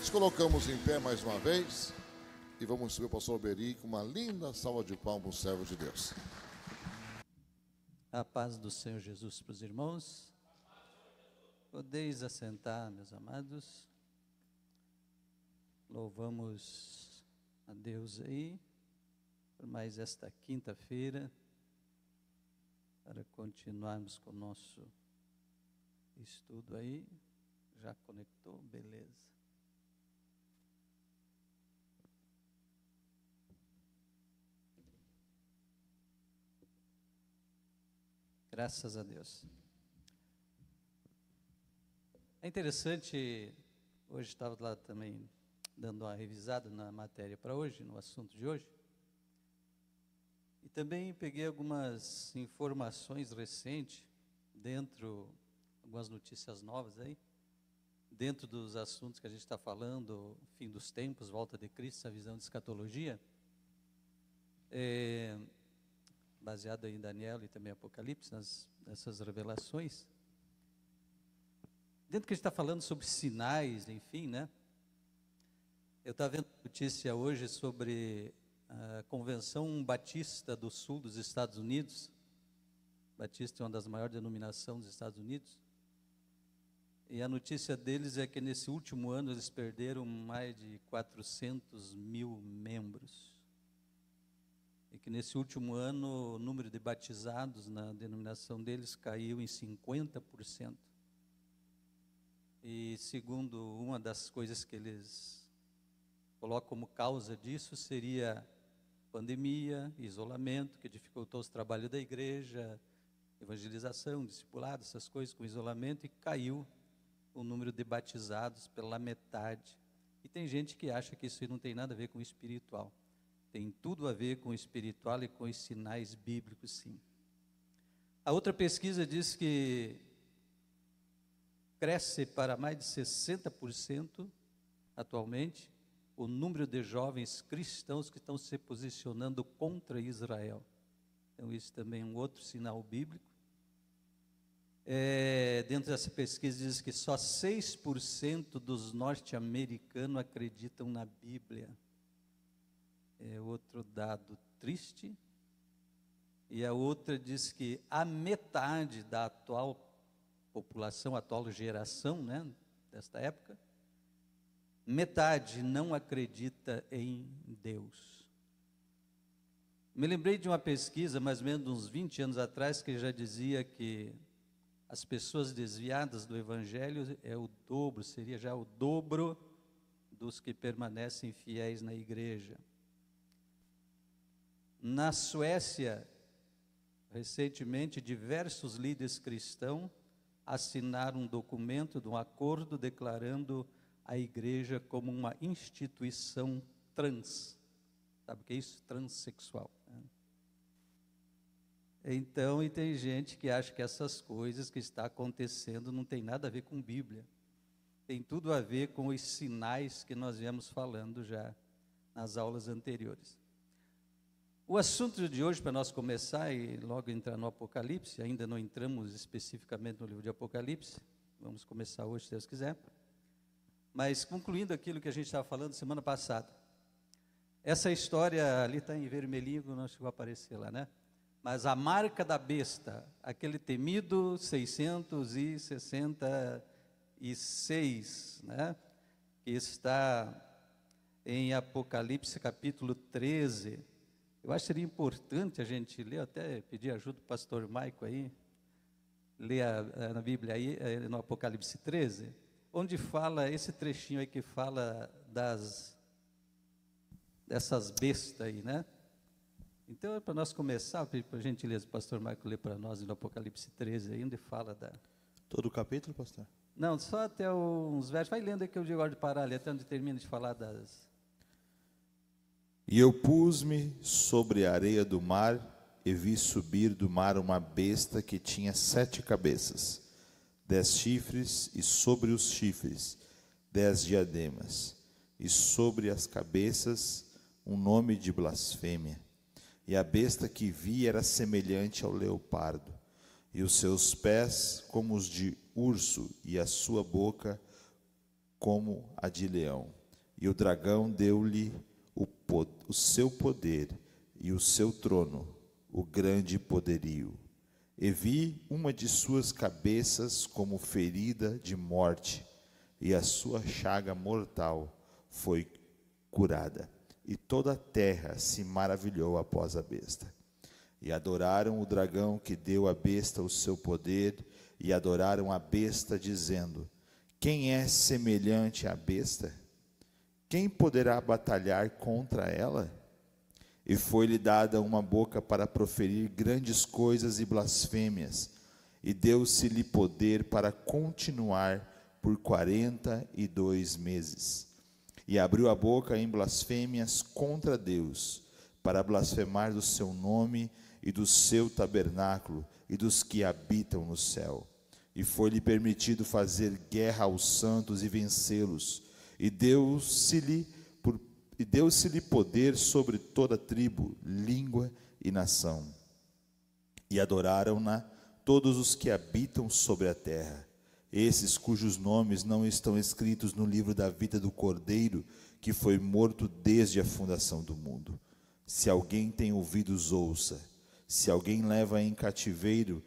Nos colocamos em pé mais uma vez e vamos subir o pastor Alberi com uma linda salva de palmas, servo de Deus. A paz do Senhor Jesus para os irmãos. Podeis assentar, meus amados. Louvamos a Deus aí por mais esta quinta-feira, para continuarmos com o nosso estudo aí. Já conectou? Beleza. Graças a Deus. É interessante, hoje estava lá também dando uma revisada na matéria para hoje, no assunto de hoje, e também peguei algumas informações recentes, algumas notícias novas aí, dentro dos assuntos que a gente está falando, fim dos tempos, volta de Cristo, a visão de escatologia, baseado em Daniel e também Apocalipse, nessas revelações. Dentro que a gente está falando sobre sinais, enfim, né? Eu estava vendo notícia hoje sobre a Convenção Batista do Sul dos Estados Unidos. Batista é uma das maiores denominações dos Estados Unidos. E a notícia deles é que nesse último ano eles perderam mais de 400 mil membros. E que nesse último ano o número de batizados na denominação deles caiu em 50%. E segundo uma das coisas que eles colocam como causa disso seria pandemia, isolamento, que dificultou os trabalhos da igreja, evangelização, discipulado, essas coisas com isolamento, e caiu o número de batizados pela metade. E tem gente que acha que isso não tem nada a ver com o espiritual. Tem tudo a ver com o espiritual e com os sinais bíblicos, sim. A outra pesquisa diz que cresce para mais de 60% atualmente o número de jovens cristãos que estão se posicionando contra Israel. Então isso também é um outro sinal bíblico. Dentro dessa pesquisa diz que só 6% dos norte-americanos acreditam na Bíblia. É outro dado triste. E a outra diz que a metade da atual população, atual geração, né, desta época, metade não acredita em Deus. Me lembrei de uma pesquisa, mais ou menos uns 20 anos atrás, que já dizia que as pessoas desviadas do Evangelho seria já o dobro dos que permanecem fiéis na igreja. Na Suécia, recentemente, diversos líderes cristãos assinaram um documento de um acordo declarando a igreja como uma instituição trans. Sabe o que é isso? Transsexual. Então, e tem gente que acha que essas coisas que está acontecendo não tem nada a ver com Bíblia. Tem tudo a ver com os sinais que nós viemos falando já nas aulas anteriores. O assunto de hoje, para nós começar e logo entrar no Apocalipse, ainda não entramos especificamente no livro de Apocalipse, vamos começar hoje, se Deus quiser. Mas concluindo aquilo que a gente estava falando semana passada, essa história ali está em vermelhinho, não chegou a aparecer lá, né? Mas a marca da besta, aquele temido 666, né? Que está em Apocalipse capítulo 13. Eu acho que seria importante a gente ler, até pedir ajuda do pastor Maico aí, ler na Bíblia aí, no Apocalipse 13, onde fala, esse trechinho aí que fala dessas bestas aí, né? Então, para nós começar, por gentileza, o pastor Maico ler para nós no Apocalipse 13, aí, onde fala da... Todo o capítulo, pastor? Não, só até uns versos, vai lendo aí que eu digo de parar ali, até onde termina de falar das... E eu pus-me sobre a areia do mar e vi subir do mar uma besta que tinha 7 cabeças, 10 chifres, e sobre os chifres 10 diademas, e sobre as cabeças um nome de blasfêmia. E a besta que vi era semelhante ao leopardo, e os seus pés como os de urso, e a sua boca como a de leão. E o dragão deu-lhe o seu poder e o seu trono, o grande poderio. E vi uma de suas cabeças como ferida de morte, e a sua chaga mortal foi curada. E toda a terra se maravilhou após a besta. E adoraram o dragão que deu à besta o seu poder, e adoraram a besta, dizendo: quem é semelhante à besta? Quem poderá batalhar contra ela? E foi-lhe dada uma boca para proferir grandes coisas e blasfêmias, e deu-se-lhe poder para continuar por 42 meses. E abriu a boca em blasfêmias contra Deus, para blasfemar do seu nome e do seu tabernáculo e dos que habitam no céu. E foi-lhe permitido fazer guerra aos santos e vencê-los, e deu-se-lhe poder sobre toda tribo, língua e nação. E adoraram-na todos os que habitam sobre a terra, esses cujos nomes não estão escritos no livro da vida do Cordeiro, que foi morto desde a fundação do mundo. Se alguém tem ouvidos, ouça. Se alguém leva em cativeiro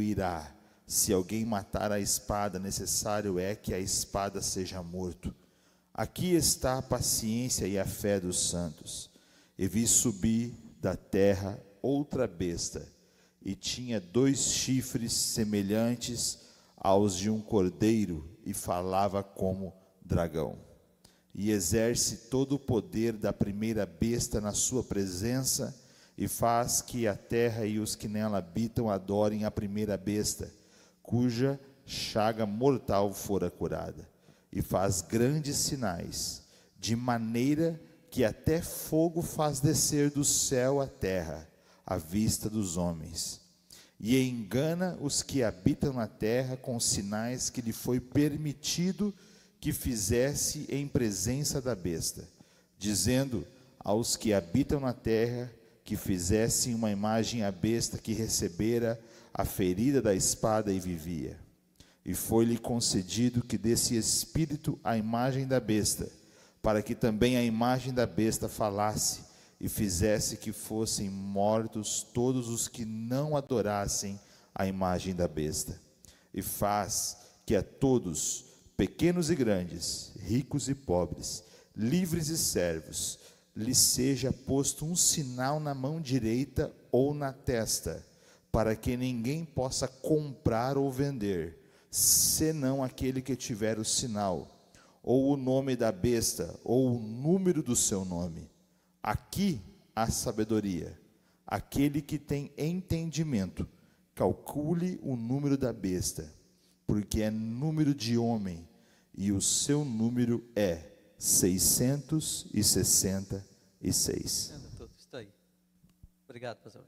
irá. Se alguém matar a espada, necessário é que a espada seja morto. Aqui está a paciência e a fé dos santos. E vi subir da terra outra besta, e tinha 2 chifres semelhantes aos de um cordeiro, e falava como dragão. E exerce todo o poder da primeira besta na sua presença, e faz que a terra e os que nela habitam adorem a primeira besta, cuja chaga mortal fora curada. E faz grandes sinais, de maneira que até fogo faz descer do céu à terra, à vista dos homens. E engana os que habitam na terra com sinais que lhe foi permitido que fizesse em presença da besta, dizendo aos que habitam na terra que fizessem uma imagem à besta que recebera a ferida da espada e vivia. E foi-lhe concedido que desse espírito à imagem da besta, para que também a imagem da besta falasse e fizesse que fossem mortos todos os que não adorassem a imagem da besta. E faz que a todos, pequenos e grandes, ricos e pobres, livres e servos, lhe seja posto um sinal na mão direita ou na testa, para que ninguém possa comprar ou vender, senão aquele que tiver o sinal, ou o nome da besta, ou o número do seu nome. Aqui há sabedoria. Aquele que tem entendimento, calcule o número da besta, porque é número de homem, e o seu número é 666. Está aí. Obrigado, pastor.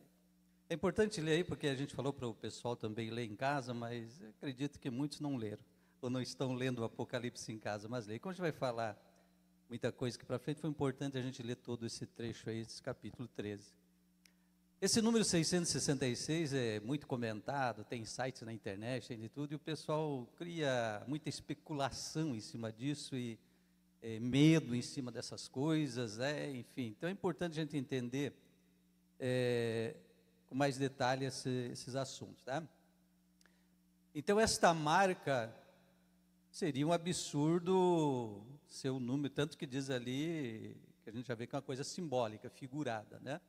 É importante ler aí, porque a gente falou para o pessoal também ler em casa, mas acredito que muitos não leram, ou não estão lendo o Apocalipse em casa, mas leem. Como a gente vai falar muita coisa aqui para frente, foi importante a gente ler todo esse trecho aí, esse capítulo 13. Esse número 666 é muito comentado, tem sites na internet, tem de tudo, e o pessoal cria muita especulação em cima disso, e medo em cima dessas coisas, enfim. Então é importante a gente entender com mais detalhe esses assuntos, tá? Então esta marca seria um absurdo seu número, tanto que diz ali, que a gente já vê que é uma coisa simbólica, figurada, né?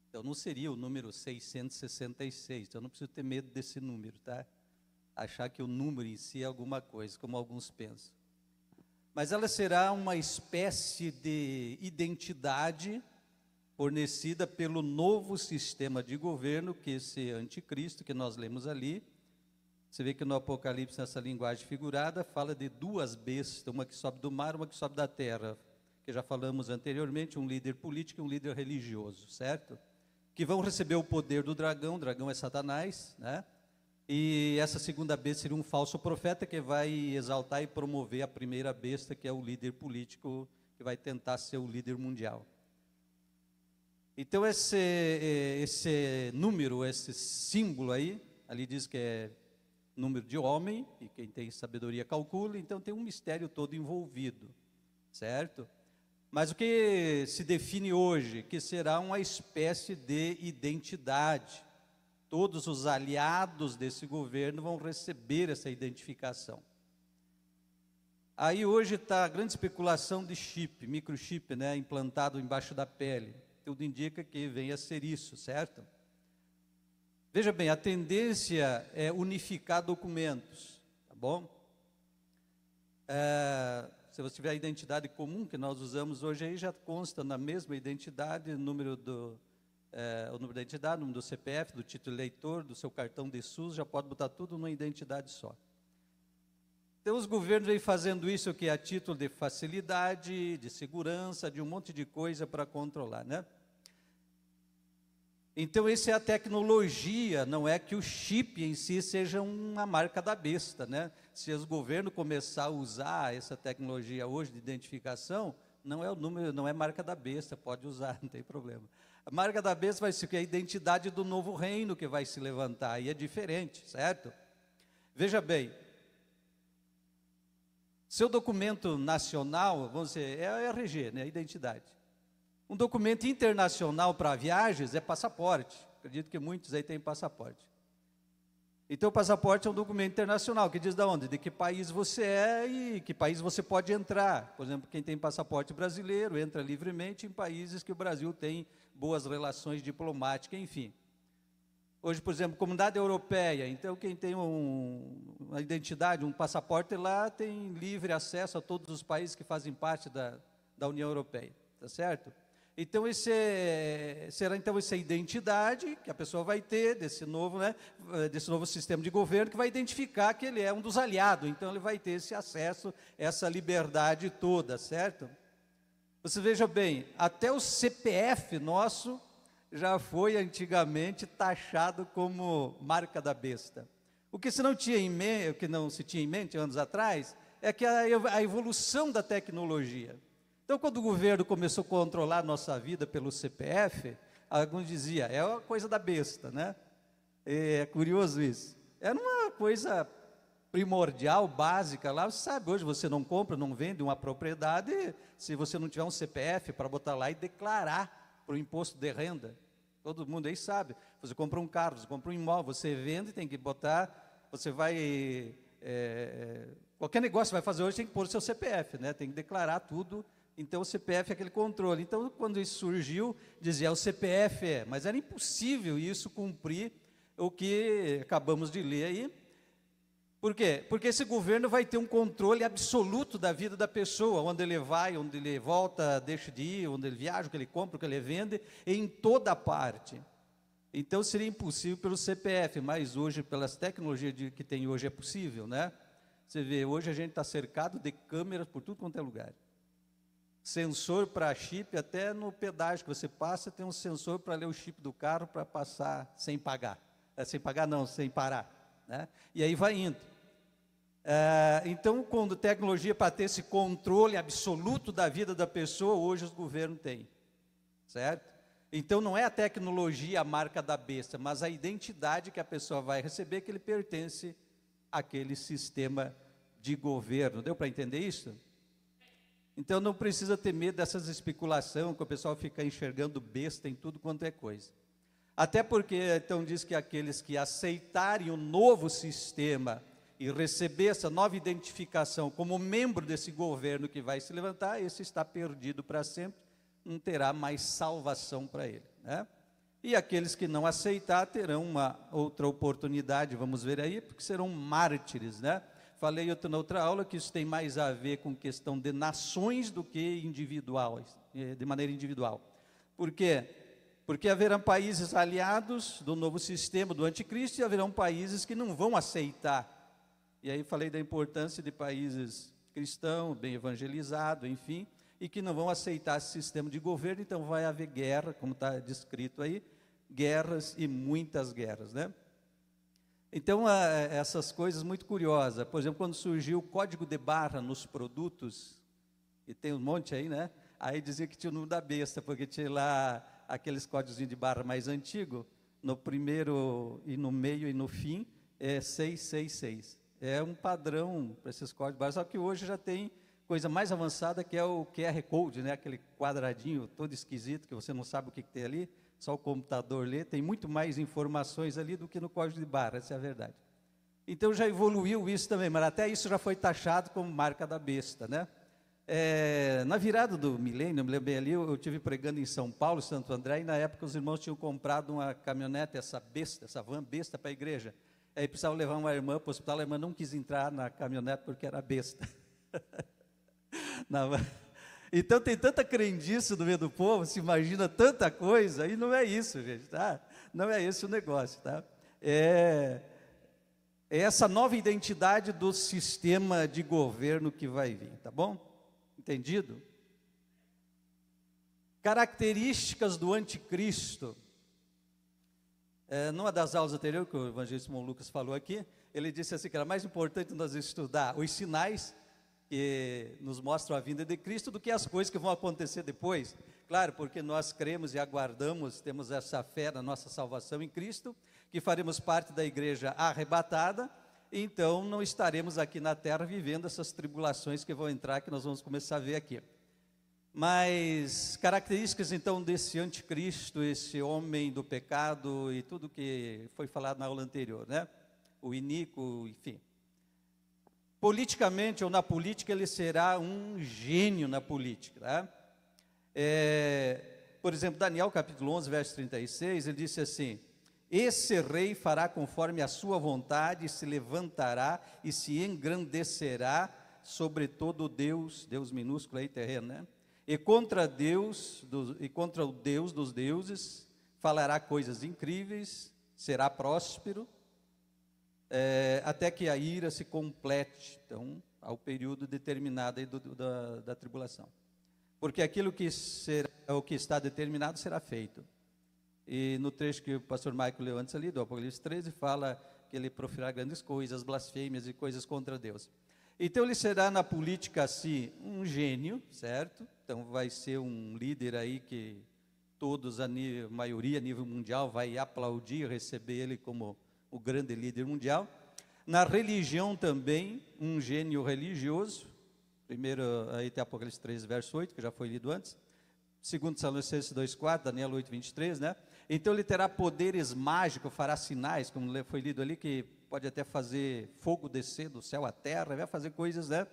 Então não seria o número 666, então não preciso ter medo desse número, tá? Achar que o número em si é alguma coisa, como alguns pensam. Mas ela será uma espécie de identidade fornecida pelo novo sistema de governo, que esse anticristo que nós lemos ali. Você vê que no Apocalipse, nessa linguagem figurada, fala de 2 bestas, uma que sobe do mar, uma que sobe da terra, que já falamos anteriormente, um líder político e um líder religioso, certo? Que vão receber o poder do dragão. O dragão é Satanás, né? E essa segunda besta seria um falso profeta que vai exaltar e promover a primeira besta, que é o líder político, que vai tentar ser o líder mundial. Então esse número, esse símbolo aí, ali diz que é número de homem, e quem tem sabedoria calcula, então tem um mistério todo envolvido, certo? Mas o que se define hoje, que será uma espécie de identidade. Todos os aliados desse governo vão receber essa identificação. Aí hoje está a grande especulação de chip, microchip, né, implantado embaixo da pele. Tudo indica que venha a ser isso, certo? Veja bem, a tendência é unificar documentos, tá bom? Se você tiver a identidade comum que nós usamos hoje, aí já consta na mesma identidade o número da identidade, o número do CPF, do título eleitor, do seu cartão de SUS, já pode botar tudo numa identidade só. Então os governos vêm fazendo isso que é a título de facilidade, de segurança, de um monte de coisa para controlar, né? Então essa é a tecnologia, não é que o chip em si seja uma marca da besta, né? Se os governos começar a usar essa tecnologia hoje de identificação, não é o número, não é marca da besta, pode usar, não tem problema. A marca da besta vai ser a identidade do novo reino que vai se levantar, e é diferente, certo? Veja bem, seu documento nacional, vamos dizer, é a RG, né, a identidade. Um documento internacional para viagens é passaporte. Acredito que muitos aí têm passaporte. Então, o passaporte é um documento internacional, que diz de onde? De que país você é e que país você pode entrar. Por exemplo, quem tem passaporte brasileiro entra livremente em países que o Brasil tem boas relações diplomáticas, enfim. Hoje, por exemplo, Comunidade Europeia, então quem tem uma identidade, um passaporte lá, tem livre acesso a todos os países que fazem parte da União Europeia, tá certo? Então, será então essa identidade que a pessoa vai ter desse novo sistema de governo, que vai identificar que ele é um dos aliados, então ele vai ter esse acesso, essa liberdade toda, certo? Você veja bem, até o CPF nosso já foi antigamente taxado como marca da besta. O que se não tinha em mente, o que não se tinha em mente anos atrás, é que a evolução da tecnologia. Então, quando o governo começou a controlar a nossa vida pelo CPF, alguns diziam, é uma coisa da besta, né? É curioso isso. Era uma coisa primordial, básica lá. Você sabe, hoje você não compra, não vende uma propriedade se você não tiver um CPF para botar lá e declarar para o imposto de renda. Todo mundo aí sabe. Você compra um carro, você compra um imóvel, você vende, tem que botar, você vai... qualquer negócio que vai fazer hoje tem que pôr o seu CPF, né? Tem que declarar tudo. Então, o CPF é aquele controle. Então, quando isso surgiu, dizia, o CPF mas era impossível isso cumprir o que acabamos de ler aí. Por quê? Porque esse governo vai ter um controle absoluto da vida da pessoa, onde ele vai, onde ele volta, deixa de ir, onde ele viaja, o que ele compra, o que ele vende, em toda parte. Então, seria impossível pelo CPF, mas hoje, pelas tecnologias que tem hoje, é possível, né? Você vê, hoje a gente está cercado de câmeras por tudo quanto é lugar. Sensor para chip, até no pedágio que você passa, tem um sensor para ler o chip do carro para passar sem pagar. Sem pagar não, sem parar, né? E aí vai indo. Então, quando tecnologia para ter esse controle absoluto da vida da pessoa, hoje os governos têm, certo? Então, não é a tecnologia a marca da besta, mas a identidade que a pessoa vai receber, que ele pertence àquele sistema de governo. Deu para entender isso? Então, não precisa ter medo dessas especulações, que o pessoal fica enxergando besta em tudo quanto é coisa. Até porque, então, diz que aqueles que aceitarem o novo sistema e receber essa nova identificação como membro desse governo que vai se levantar, esse está perdido para sempre, não terá mais salvação para ele, né? E aqueles que não aceitar terão uma outra oportunidade, vamos ver aí, porque serão mártires, né? Falei na outra aula que isso tem mais a ver com questão de nações do que individuais, de maneira individual. Por quê? Porque haverão países aliados do novo sistema do anticristo e haverão países que não vão aceitar. E aí falei da importância de países cristãos, bem evangelizados, enfim, e que não vão aceitar esse sistema de governo, então vai haver guerra, como está descrito aí, guerras e muitas guerras, né? Então, essas coisas muito curiosas. Por exemplo, quando surgiu o código de barra nos produtos, e tem um monte aí, né? Aí dizia que tinha o número da besta, porque tinha lá aqueles códigos de barra mais antigos, no primeiro e no meio e no fim, é 666. É um padrão para esses códigos barras, só que hoje já tem coisa mais avançada, que é o QR Code, né? Aquele quadradinho todo esquisito, que você não sabe o que tem ali, só o computador lê. Tem muito mais informações ali do que no código de barra, essa é a verdade. Então já evoluiu isso também, mas até isso já foi taxado como marca da besta, né? Na virada do milênio, eu me lembro bem ali, eu estive pregando em São Paulo, Santo André, e na época os irmãos tinham comprado uma caminhonete, essa van besta para a igreja. Aí precisavam levar uma irmã para o hospital, a irmã não quis entrar na caminhonete porque era besta. Então tem tanta crendice no meio do povo, se imagina tanta coisa, e não é isso, gente, tá? Não é esse o negócio, tá? É essa nova identidade do sistema de governo que vai vir, tá bom? Entendido? Características do anticristo. Numa das aulas anteriores, que o evangelista Simão Lucas falou aqui, ele disse assim que era mais importante nós estudar os sinais que nos mostram a vinda de Cristo do que as coisas que vão acontecer depois. Claro, porque nós cremos e aguardamos, temos essa fé na nossa salvação em Cristo, que faremos parte da igreja arrebatada, então não estaremos aqui na terra vivendo essas tribulações que vão entrar, que nós vamos começar a ver aqui. Mas características então desse anticristo, esse homem do pecado e tudo que foi falado na aula anterior, né? O iníquo, enfim. Politicamente ou na política ele será um gênio na política, né? Por exemplo, Daniel capítulo 11, verso 36, ele disse assim: esse rei fará conforme a sua vontade, se levantará e se engrandecerá sobre todo Deus, Deus minúsculo aí, terreno, né? E contra o Deus dos deuses, falará coisas incríveis, será próspero, até que a ira se complete, então, ao período determinado aí da tribulação. Porque aquilo que o que está determinado será feito. E no trecho que o pastor Michael leu antes ali, do Apocalipse 13, fala que ele proferirá grandes coisas, blasfêmias e coisas contra Deus. Então ele será na política assim um gênio, certo? Então vai ser um líder aí que todos, a maioria a nível mundial vai aplaudir, receber ele como o grande líder mundial. Na religião também, um gênio religioso. Primeiro aí tem Apocalipse 13, verso 8, que já foi lido antes. Segundo Tessalonicenses 2,4, Daniel 8, 23, né? Então ele terá poderes mágicos, fará sinais, como foi lido ali, que pode até fazer fogo descer do céu à terra, vai fazer coisas, né?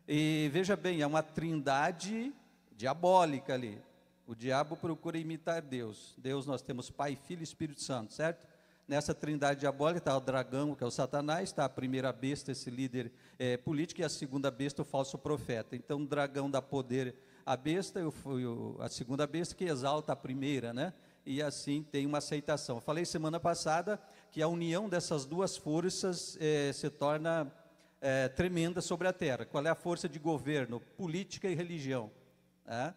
E veja bem, é uma trindade diabólica ali. O diabo procura imitar Deus. Deus nós temos Pai, Filho e Espírito Santo, certo? Nessa trindade diabólica está o dragão, que é o Satanás, está a primeira besta, esse líder político, e a segunda besta, o falso profeta. Então o dragão dá poder à besta, a segunda besta que exalta a primeira, né? E assim tem uma aceitação. Eu falei semana passada que a união dessas duas forças se torna tremenda sobre a terra. Qual é a força de governo? Política e religião. Né?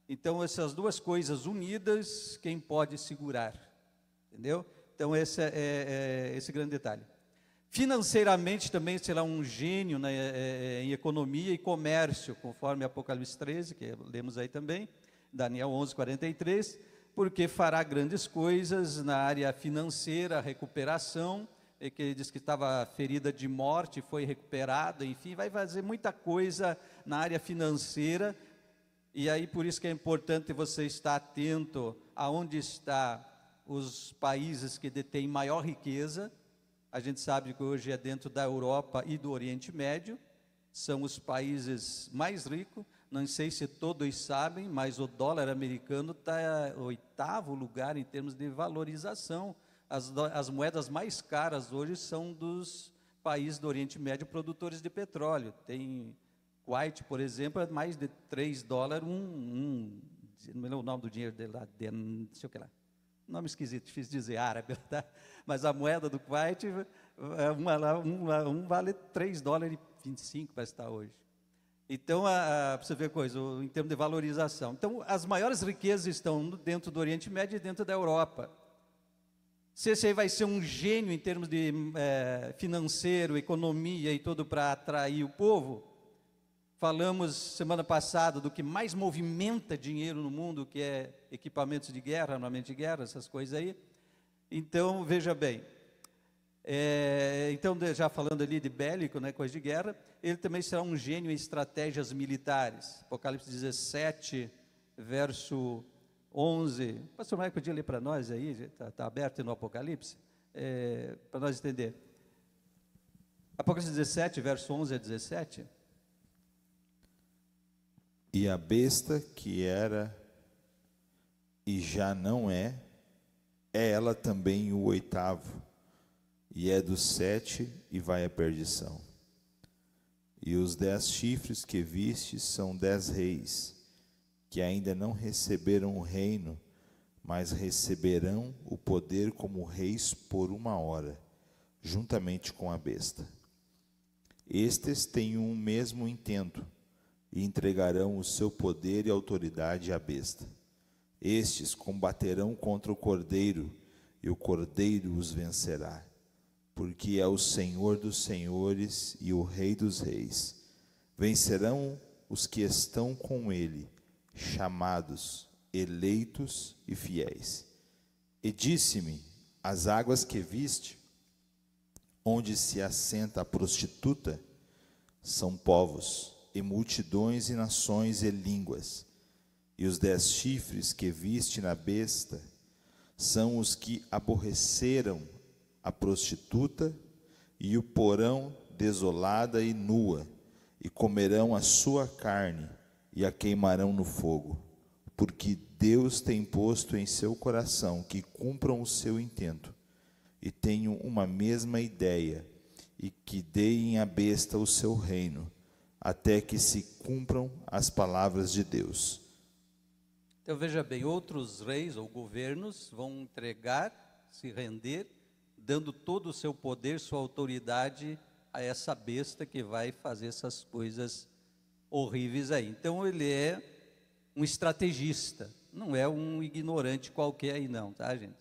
Então essas duas coisas unidas, quem pode segurar? Entendeu? Então esse é esse grande detalhe. Financeiramente também será um gênio em economia e comércio, conforme Apocalipse 13, que lemos aí também, Daniel 11, 43, porque fará grandes coisas na área financeira, recuperação, que ele diz que estava ferida de morte, foi recuperada, enfim, vai fazer muita coisa na área financeira, e aí por isso que é importante você estar atento aonde estão os países que detêm maior riqueza. A gente sabe que hoje é dentro da Europa e do Oriente Médio, são os países mais ricos. Não sei se todos sabem, mas o dólar americano está em 8º lugar em termos de valorização. As moedas mais caras hoje são dos países do Oriente Médio produtores de petróleo. Tem Kuwait, por exemplo, é mais de $3, não lembro o nome do dinheiro dele lá, não sei o que lá. Nome esquisito, difícil de dizer, árabe, tá? Mas a moeda do Kuwait, vale $3,25 para estar hoje. Então, para você ver coisa, em termos de valorização. Então, as maiores riquezas estão dentro do Oriente Médio e dentro da Europa. Se esse aí vai ser um gênio em termos de financeiro, economia e tudo para atrair o povo, falamos semana passada do que mais movimenta dinheiro no mundo, que é equipamentos de guerra, armamento de guerra, essas coisas aí. Então, veja bem, Então, já falando ali de bélico, né, coisa de guerra, ele também será um gênio em estratégias militares. Apocalipse 17, verso 11. O pastor Maicon podia ler para nós aí, está aberto no Apocalipse, para nós entender. Apocalipse 17, verso 11 a 17. E a besta que era e já não é ela também o 8º, e é dos 7 e vai à perdição. E os 10 chifres que viste são 10 reis, que ainda não receberam o reino, mas receberão o poder como reis por 1 hora, juntamente com a besta. Estes têm um mesmo intento, e entregarão o seu poder e autoridade à besta. Estes combaterão contra o Cordeiro, e o Cordeiro os vencerá, porque é o Senhor dos senhores e o Rei dos reis. Vencerão os que estão com ele, chamados, eleitos e fiéis. E disse-me: as águas que viste, onde se assenta a prostituta, são povos, e multidões, e nações, e línguas. E os 10 chifres que viste na besta são os que aborreceram a prostituta, e o porão desolada e nua, e comerão a sua carne, e a queimarão no fogo, porque Deus tem posto em seu coração que cumpram o seu intento, e tenham uma mesma ideia, e que deem à besta o seu reino, até que se cumpram as palavras de Deus. Então veja bem, outros reis ou governos vão entregar, se render, dando todo o seu poder, sua autoridade a essa besta que vai fazer essas coisas horríveis aí. Então ele é um estrategista, não é um ignorante qualquer aí não, tá, gente?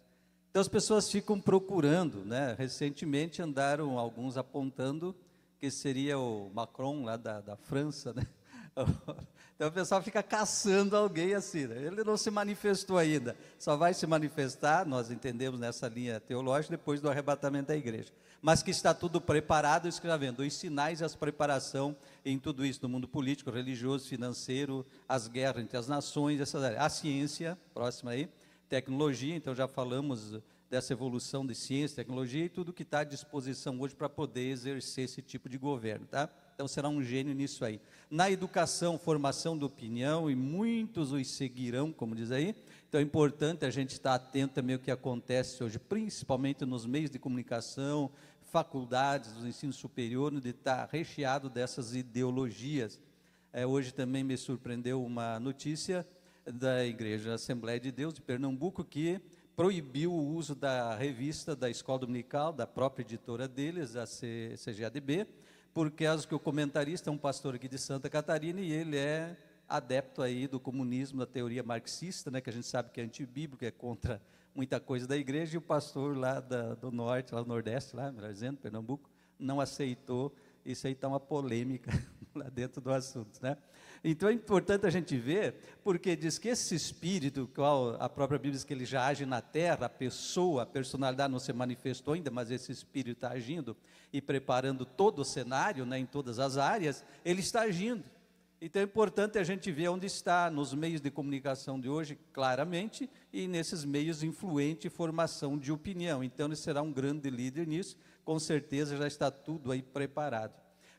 Então as pessoas ficam procurando, né? Recentemente andaram alguns apontando que seria o Macron lá da França, né? Então o pessoal fica caçando alguém assim, né? Ele não se manifestou ainda, só vai se manifestar, nós entendemos nessa linha teológica, depois do arrebatamento da igreja. Mas que está tudo preparado, isso que está vendo, os sinais e as preparação em tudo isso, no mundo político, religioso, financeiro, as guerras entre as nações, essas áreas. A ciência, próxima aí, tecnologia, então já falamos dessa evolução de ciência, tecnologia e tudo que está à disposição hoje para poder exercer esse tipo de governo, tá? Então será um gênio nisso aí. Na educação, formação de opinião, e muitos os seguirão, como diz aí. Então é importante a gente estar atento também ao que acontece hoje, principalmente nos meios de comunicação, faculdades, do ensino superior, de estar recheado dessas ideologias. Hoje também me surpreendeu uma notícia da Igreja Assembleia de Deus de Pernambuco, que proibiu o uso da revista da Escola Dominical, da própria editora deles, a CGADB, por causa que o comentarista é um pastor aqui de Santa Catarina e ele é adepto aí do comunismo, da teoria marxista, né, que a gente sabe que é antibíblico, é contra muita coisa da igreja, e o pastor lá do norte, lá do nordeste, lá, melhor dizendo, Pernambuco, não aceitou. Isso aí está uma polêmica lá dentro do assunto, né? Então é importante a gente ver, porque diz que esse espírito, qual a própria Bíblia diz que ele já age na terra, a pessoa, a personalidade não se manifestou ainda, mas esse espírito está agindo e preparando todo o cenário, né, em todas as áreas, ele está agindo. Então é importante a gente ver onde está, nos meios de comunicação de hoje, claramente, e nesses meios de influente formação de opinião. Então ele será um grande líder nisso, com certeza já está tudo aí preparado.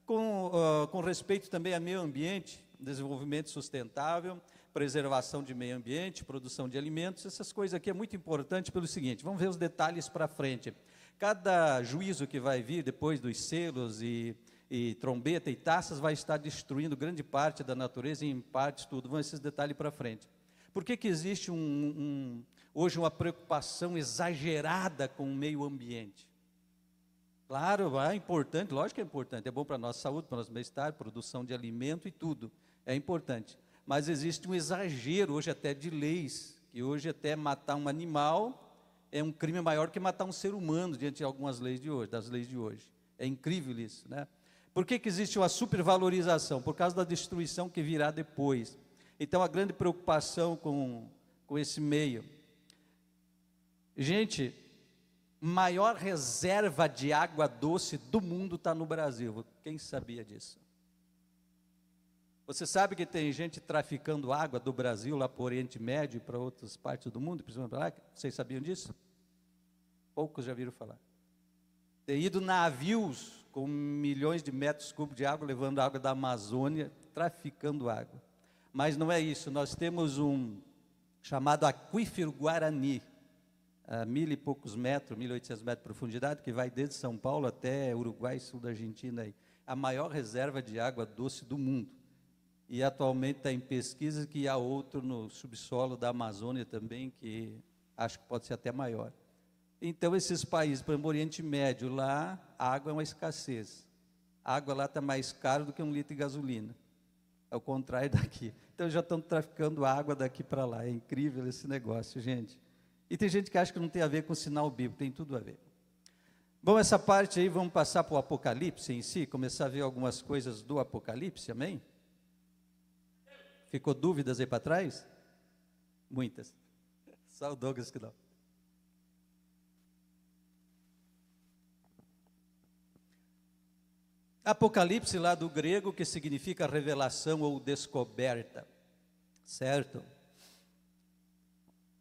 Com respeito também ao meio ambiente, desenvolvimento sustentável, preservação de meio ambiente, produção de alimentos, essas coisas aqui é muito importante pelo seguinte, vamos ver os detalhes para frente. Cada juízo que vai vir depois dos selos e trombeta e taças vai estar destruindo grande parte da natureza e em partes tudo, vão esses detalhes para frente. Por que existe hoje uma preocupação exagerada com o meio ambiente? Claro, é importante, lógico que é importante, é bom para a nossa saúde, para o nosso bem-estar, produção de alimento e tudo, é importante. Mas existe um exagero hoje até de leis, que hoje até matar um animal é um crime maior que matar um ser humano, diante de algumas leis de hoje, das leis de hoje. É incrível isso, né? Por que existe uma supervalorização? Por causa da destruição que virá depois. Então, a grande preocupação com esse meio. Gente, maior reserva de água doce do mundo está no Brasil. Quem sabia disso? Você sabe que tem gente traficando água do Brasil lá para o Oriente Médio e para outras partes do mundo, principalmente para lá? Vocês sabiam disso? Poucos já viram falar. Tem ido navios com milhões de metros cúbicos de água, levando água da Amazônia, traficando água. Mas não é isso, nós temos um chamado aquífero Guarani, a 1.000 e poucos metros, 1.800 metros de profundidade, que vai desde São Paulo até Uruguai, sul da Argentina, aí. A maior reserva de água doce do mundo. E atualmente está em pesquisa que há outro no subsolo da Amazônia também, que acho que pode ser até maior. Então, esses países, por exemplo, Oriente Médio, lá a água é uma escassez. A água lá está mais cara do que 1 litro de gasolina. É o contrário daqui. Então, já estão traficando água daqui para lá. É incrível esse negócio, gente. E tem gente que acha que não tem a ver com o sinal bíblico, tem tudo a ver. Bom, essa parte aí, vamos passar para o Apocalipse em si, começar a ver algumas coisas do Apocalipse, amém? Ficou dúvidas aí para trás? Muitas. Só o Douglas que não. Apocalipse lá do grego, que significa revelação ou descoberta, certo?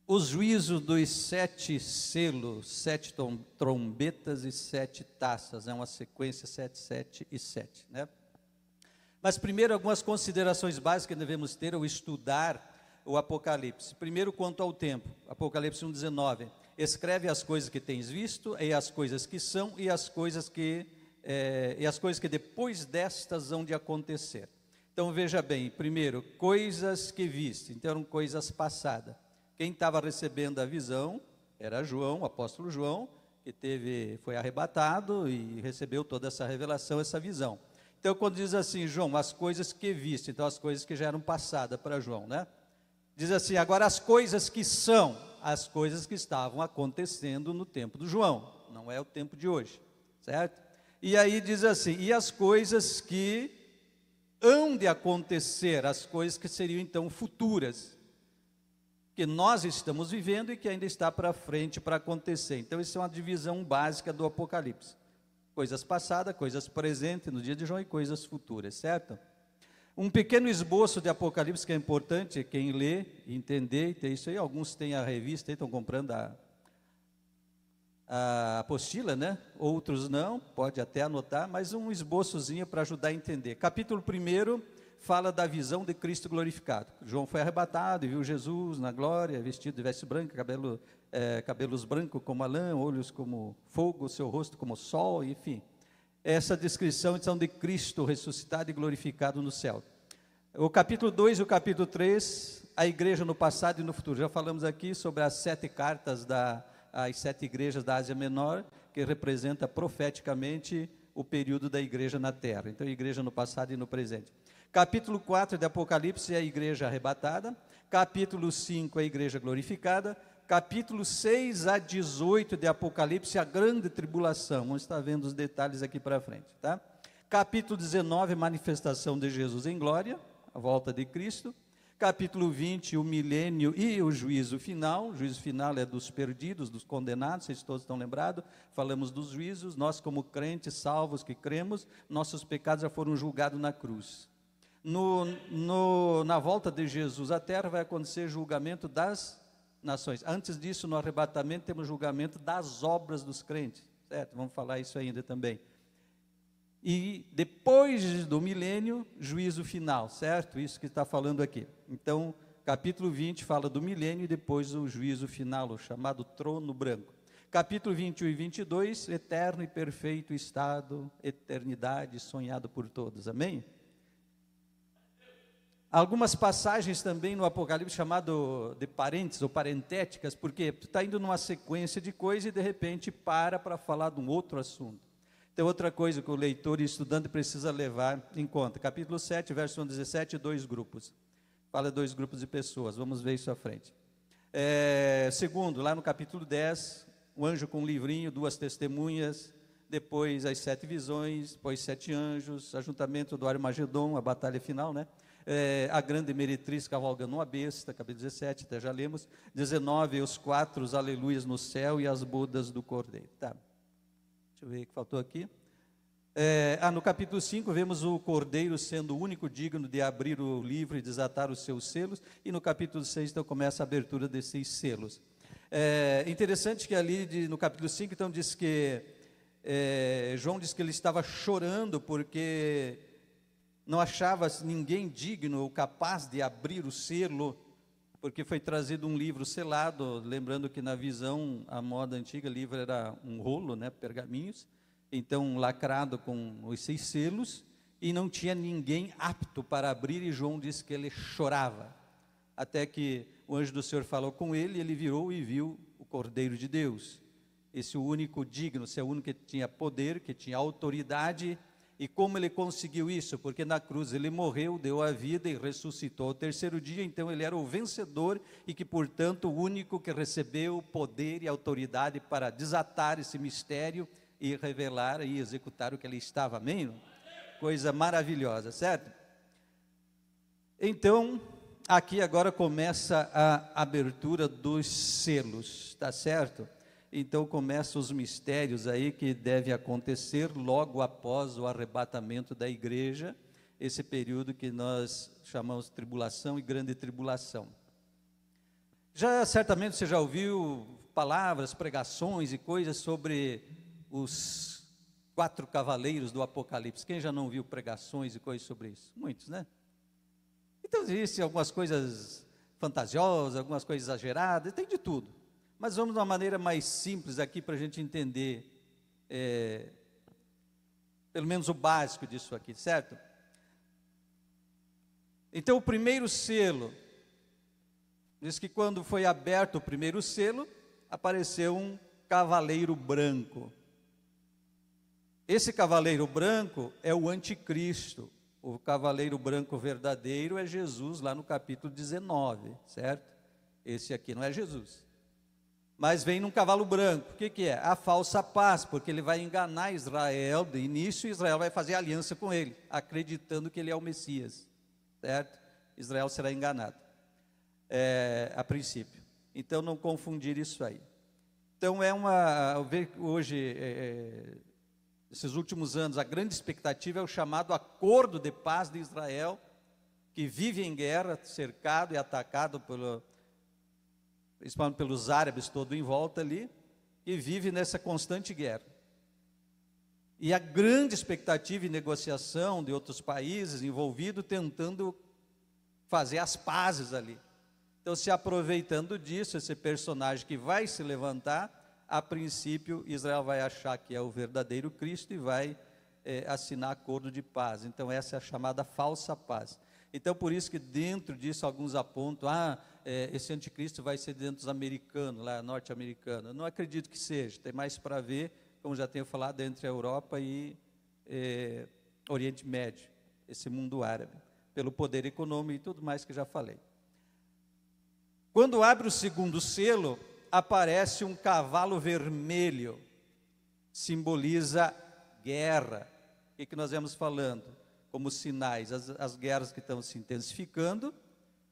Os juízos dos 7 selos, 7 trombetas e 7 taças, é uma sequência 7, 7 e 7, né? Mas primeiro algumas considerações básicas que devemos ter ao estudar o Apocalipse. Primeiro, quanto ao tempo, Apocalipse 1,19, escreve as coisas que tens visto, e as coisas que são, e as coisas que depois destas hão de acontecer. Então veja bem, primeiro, coisas que viste, então eram coisas passadas. Quem estava recebendo a visão era João, o apóstolo João, que foi arrebatado e recebeu toda essa revelação, essa visão. Então quando diz assim, João, as coisas que viste, então as coisas que já eram passadas para João, né? Diz assim, agora as coisas que são, as coisas que estavam acontecendo no tempo do João, não é o tempo de hoje, certo? E aí diz assim, e as coisas que hão de acontecer, as coisas que seriam então futuras, que nós estamos vivendo e que ainda está para frente para acontecer. Então isso é uma divisão básica do Apocalipse. Coisas passadas, coisas presentes no dia de João e coisas futuras, certo? Um pequeno esboço de Apocalipse que é importante, quem lê, entender, tem isso aí, alguns têm a revista, estão comprando a apostila, né? Outros não, pode até anotar, mas um esboçozinho para ajudar a entender. Capítulo 1 fala da visão de Cristo glorificado. João foi arrebatado e viu Jesus na glória, vestido de veste branca, cabelos brancos como a lã, olhos como fogo, seu rosto como sol, enfim. Essa descrição então de Cristo ressuscitado e glorificado no céu. O capítulo 2 e o capítulo 3, a igreja no passado e no futuro. Já falamos aqui sobre as 7 cartas as 7 igrejas da Ásia Menor, que representa profeticamente o período da igreja na terra. Então, a igreja no passado e no presente. Capítulo 4 de Apocalipse é a igreja arrebatada. Capítulo 5 é a igreja glorificada. Capítulo 6 a 18 de Apocalipse, a grande tribulação. Vamos estar vendo os detalhes aqui para frente, tá? Capítulo 19, manifestação de Jesus em glória, a volta de Cristo. Capítulo 20, o milênio e o juízo final. O juízo final é dos perdidos, dos condenados, vocês todos estão lembrados. Falamos dos juízos, nós como crentes salvos que cremos, nossos pecados já foram julgados na cruz. Na volta de Jesus à terra vai acontecer julgamento das nações. Antes disso, no arrebatamento, temos julgamento das obras dos crentes, certo? Vamos falar isso ainda também. E depois do milênio, juízo final, certo? Isso que está falando aqui. Então, capítulo 20 fala do milênio e depois o juízo final, o chamado trono branco. Capítulo 21 e 22, eterno e perfeito estado, eternidade sonhado por todos. Amém? Algumas passagens também no Apocalipse chamado de parênteses ou parentéticas, porque tu está indo numa sequência de coisas e de repente para falar de um outro assunto. Então, outra coisa que o leitor e estudante precisa levar em conta. Capítulo 7, verso 1 a 17, 2 grupos. Fala 2 grupos de pessoas, vamos ver isso à frente. Segundo, lá no capítulo 10, o anjo com um livrinho, 2 testemunhas, depois as 7 visões, depois 7 anjos, ajuntamento do Armagedon, a batalha final, né? a grande meretriz cavalgando uma besta, capítulo 17, até já lemos. 19, os 4 aleluias no céu e as bodas do cordeiro. Tá. Deixa eu ver o que faltou aqui. No capítulo 5, vemos o cordeiro sendo o único digno de abrir o livro e desatar os seus selos. E no capítulo 6, então, começa a abertura desses selos. Interessante que ali no capítulo 5, então, diz que João diz que ele estava chorando porque não achava ninguém digno ou capaz de abrir o selo, porque foi trazido um livro selado, lembrando que na visão, a moda antiga, livro era um rolo, né, pergaminhos, então lacrado com os 6 selos, e não tinha ninguém apto para abrir, e João disse que ele chorava, até que o anjo do Senhor falou com ele, ele virou e viu o Cordeiro de Deus, esse único digno, esse é o único que tinha poder, que tinha autoridade. E como ele conseguiu isso? Porque na cruz ele morreu, deu a vida e ressuscitou ao terceiro dia, então ele era o vencedor e que, portanto, o único que recebeu poder e autoridade para desatar esse mistério e revelar e executar o que ele estava, amém? Coisa maravilhosa, certo? Então, aqui agora começa a abertura dos selos, tá certo? Então começam os mistérios aí que devem acontecer logo após o arrebatamento da igreja, esse período que nós chamamos de tribulação e grande tribulação. Certamente você já ouviu palavras, pregações e coisas sobre os 4 cavaleiros do Apocalipse. Quem já não viu pregações e coisas sobre isso? Muitos, né? Então existem algumas coisas fantasiosas, algumas coisas exageradas, tem de tudo. Mas vamos de uma maneira mais simples aqui para a gente entender, pelo menos o básico disso aqui, certo? Então o primeiro selo, diz que quando foi aberto o primeiro selo, apareceu um cavaleiro branco. Esse cavaleiro branco é o anticristo, o cavaleiro branco verdadeiro é Jesus, lá no capítulo 19, certo? Esse aqui não é Jesus. Mas vem num cavalo branco, o que é? A falsa paz, porque ele vai enganar Israel, de início Israel vai fazer aliança com ele, acreditando que ele é o Messias, certo? Israel será enganado, a princípio, então não confundir isso aí. Então hoje, esses últimos anos, a grande expectativa é o chamado acordo de paz de Israel, que vive em guerra, cercado e atacado principalmente pelos árabes todo em volta ali, e vive nessa constante guerra. E a grande expectativa e negociação de outros países envolvidos, tentando fazer as pazes ali. Então, se aproveitando disso, esse personagem que vai se levantar, a princípio, Israel vai achar que é o verdadeiro Cristo e vai assinar acordo de paz. Então, essa é a chamada falsa paz. Então, por isso que dentro disso, alguns apontam, esse anticristo vai ser dentro dos americanos, lá norte-americano. Eu não acredito que seja, tem mais para ver, como já tenho falado, entre a Europa e Oriente Médio, esse mundo árabe, pelo poder econômico e tudo mais que já falei. Quando abre o segundo selo, aparece um cavalo vermelho, simboliza guerra. O que nós vamos falando? Como sinais, as guerras que estão se intensificando,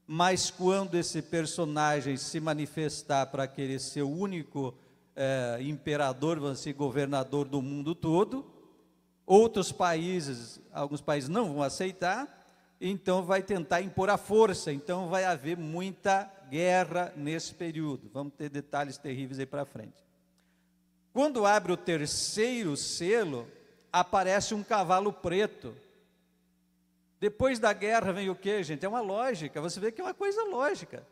mas quando esse personagem se manifestar para querer ser o único imperador, vamos dizer, governador do mundo todo, outros países, alguns países não vão aceitar, então vai tentar impor a força, então vai haver muita guerra nesse período, vamos ter detalhes terríveis aí para frente. Quando abre o terceiro selo, aparece um cavalo preto. Depois da guerra vem o quê, gente? É uma lógica, você vê que é uma coisa lógica.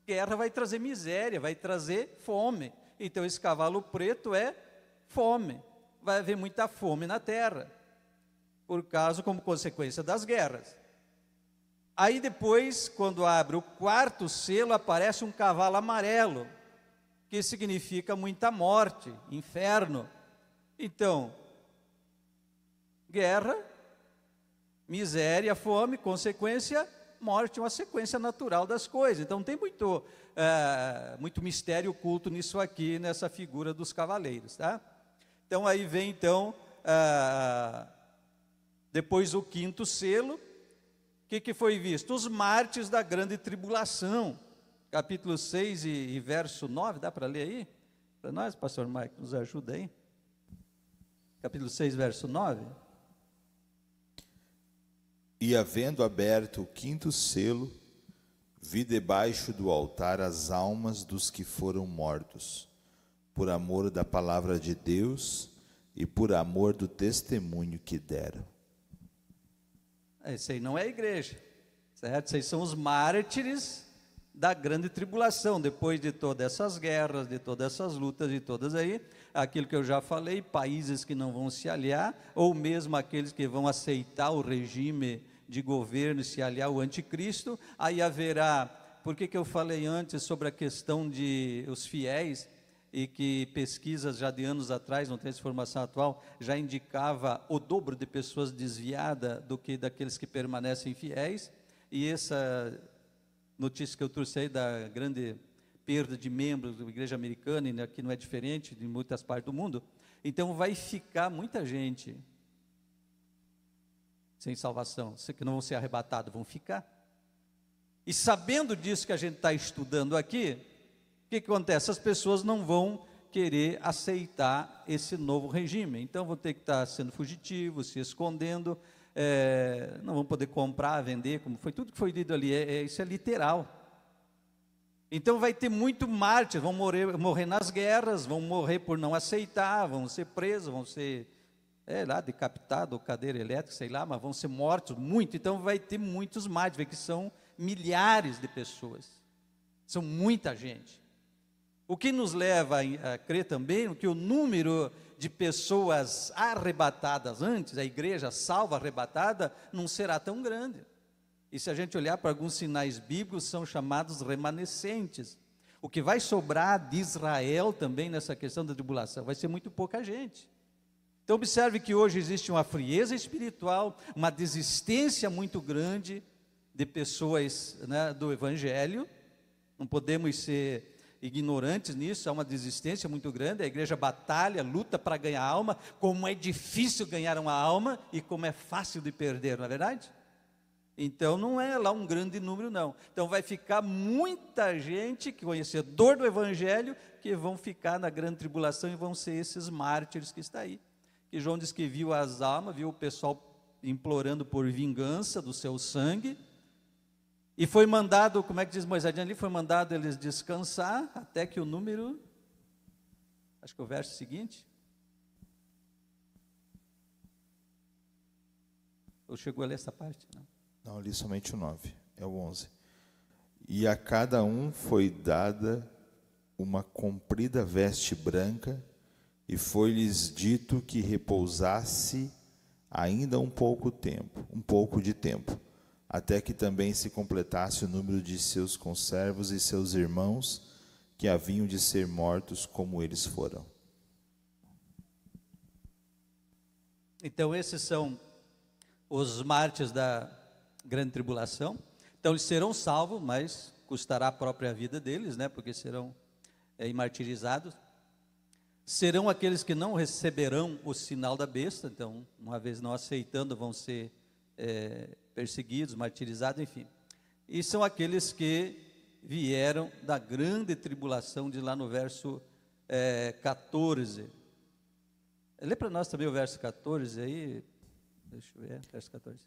Guerra vai trazer miséria, vai trazer fome. Então esse cavalo preto é fome. Vai haver muita fome na terra, como consequência das guerras. Aí depois, quando abre o quarto selo, aparece um cavalo amarelo, que significa muita morte, inferno. Então, guerra, miséria, fome, consequência, morte, uma sequência natural das coisas. Então, tem muito mistério oculto nisso aqui, nessa figura dos cavaleiros, tá? Então, aí vem, depois o quinto selo, que foi visto? Os mártires da grande tribulação, capítulo 6 e verso 9, dá para ler aí? Para nós, pastor Mike, nos ajuda aí. Capítulo 6, verso 9. E havendo aberto o quinto selo, vi debaixo do altar as almas dos que foram mortos, por amor da palavra de Deus e por amor do testemunho que deram. Esse aí não é a igreja, certo? Esses são os mártires da grande tribulação, depois de todas essas guerras, de todas essas lutas, de todas aí, aquilo que eu já falei, países que não vão se aliar, ou mesmo aqueles que vão aceitar o regime de governo e se aliar ao anticristo, aí haverá, por que eu falei antes sobre a questão de os fiéis, e que pesquisas já de anos atrás, não tem essa informação atual, já indicava o dobro de pessoas desviadas do que daqueles que permanecem fiéis, e essa notícia que eu trouxe aí da grande perda de membros da igreja americana, e aqui não é diferente de muitas partes do mundo, então vai ficar muita gente sem salvação, que não vão ser arrebatados, vão ficar. E sabendo disso que a gente está estudando aqui, o que acontece? As pessoas não vão querer aceitar esse novo regime, então vão ter que estar sendo fugitivos, se escondendo, não vão poder comprar, vender, como foi tudo que foi dito ali, isso é literal. Então vai ter muito mártir, vão morrer nas guerras, vão morrer por não aceitar, vão ser presos, vão ser decapitados, ou cadeira elétrica, sei lá, mas vão ser mortos, muito. Então vai ter muitos mártires, que são milhares de pessoas, são muita gente. O que nos leva a crer também que o número de pessoas arrebatadas antes, a igreja salva arrebatada, não será tão grande. E se a gente olhar para alguns sinais bíblicos, são chamados remanescentes. O que vai sobrar de Israel também nessa questão da tribulação vai ser muito pouca gente. Então observe que hoje existe uma frieza espiritual, uma desistência muito grande de pessoas, né, do evangelho. Não podemos ser ignorantes nisso, há uma desistência muito grande, a igreja batalha, luta para ganhar alma, como é difícil ganhar uma alma e como é fácil de perder, não é verdade? Então não é lá um grande número não, então vai ficar muita gente, conhecedor do evangelho, que vão ficar na grande tribulação e vão ser esses mártires que está aí, que João diz que viu as almas, viu o pessoal implorando por vingança do seu sangue, e foi mandado, como é que diz Moisés ali, foi mandado eles descansar, até que o número, acho que é o verso seguinte, ou chegou a ler essa parte? Não, li somente o 9, é o 11. E a cada um foi dada uma comprida veste branca, e foi-lhes dito que repousasse ainda um pouco de tempo, até que também se completasse o número de seus conservos e seus irmãos, que haviam de ser mortos como eles foram. Então esses são os mártires da grande tribulação. Então eles serão salvos, mas custará a própria vida deles, né, porque serão martirizados. Serão aqueles que não receberão o sinal da besta, então uma vez não aceitando vão ser perseguidos, martirizados, enfim. E são aqueles que vieram da grande tribulação, de lá no verso 14. Lê para nós também o verso 14 aí, deixa eu ver, verso 14.